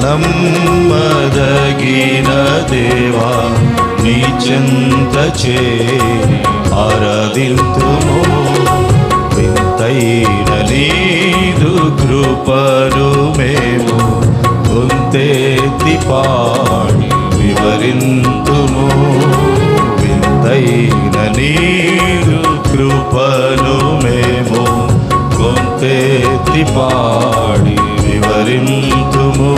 నమ్మదగిన దేవా నీ చెంత చేరి ఆరాధింతుము. వింతైన నీదు కృపను మేము గొంతెత్తి పాడి వివరింతుము. వింతైన నీదు కృపను మేము గొంతెత్తి పాడి వివరింతుము.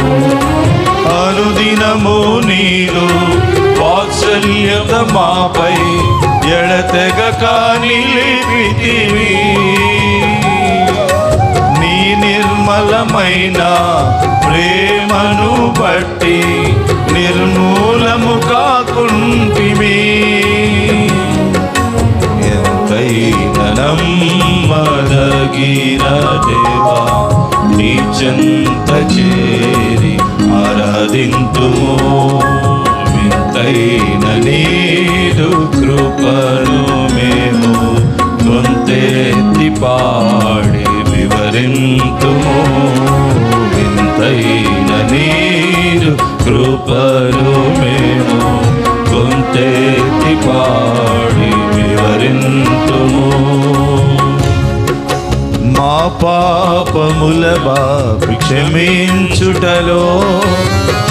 అనుదినము నీదు వాత్సల్యత మాపై ఎడతెగక నిలిపితివి. నీ నిర్మలమైన ప్రేమను బట్టి నిర్మూలము కాకుంటిమి. ఎంతైన నమ్మదగిన దేవా నీ చెంత చేరి ఆరాధింతుము. వింతైన నీదు కృపను మేము గొంతెత్తి పాడి వివరింతుము. వింతైన నీదు కృపను మేము గొంతెత్తి పాడి వివరింతుము. మా పాపముల బాపి క్షమించుటలో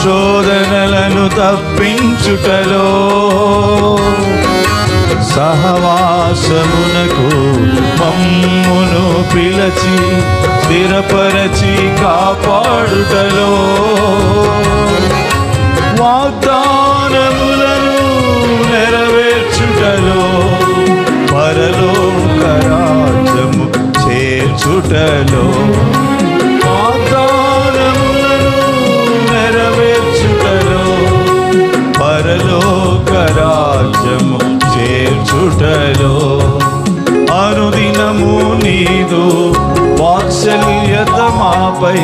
శోధనలను తప్పించుటలో సహవాసమునకు మమ్మును పిలచి స్థిరపరచి కాపాడుటలో వాగ్దానములను నెరవేర్చుటలో పరలోక రాజ్యము చేర్చుటలో వాగ్దానములను నెరవేర్చుటలో పరలోక రాజ్యము చేర్చుటలో అనుదినము నీదు వాత్సల్యత మాపై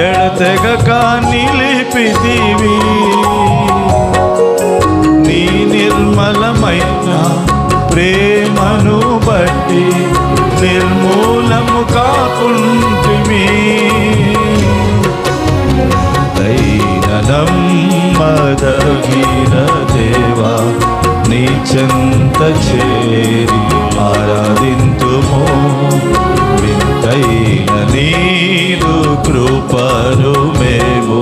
ఎడతెగక నిలిపితివి. నీ నిర్మలమైన ప్రేమను బట్టి నిర్మూలము కాకుంటిమి. దైన నమ్మదగిన దేవా నీ చెంత చేరి ఆరాధింతుము. వింతైన నీదు కృపను మేము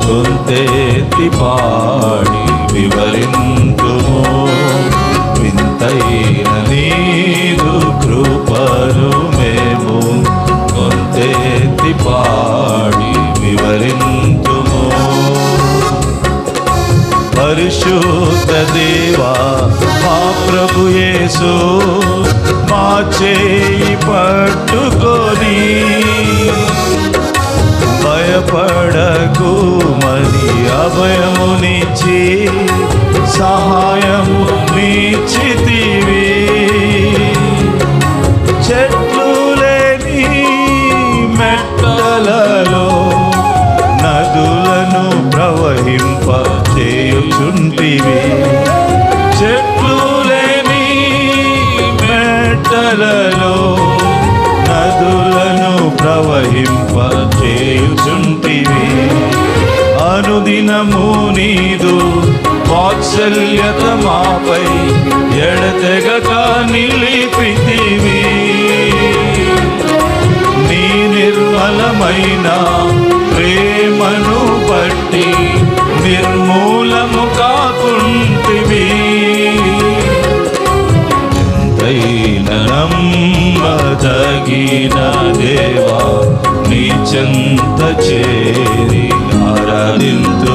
గొంతెత్తి పాడి వివరింతుము. వింతైన నీదు కృపను మేము గొంతెత్తి పాడి వివరింతుము. పరిశుద్ధ దేవా మా ప్రభు యేసు మా చేయి పట్టుకొని భయపడకు మని అభయమునిచ్చి సహాయము నీచితివి. చెట్లు లేని మెట్టలలో నదులను ప్రవహింప చేయుచుంటివి. చెట్లు లేని మెట్టలలో నదులను ప్రవహింప చేయుచుంటివి. అనుదినము నీదు వాత్సల్యత మాపై ఎడతెగక నిలిపితివి. నీ నిర్మలమైన ప్రేమను బట్టి నిర్మూలము కాకుంటివి. ఎంతైన నమ్మదగిన దేవా నీ చెంత చేరి ఆరాధింతు.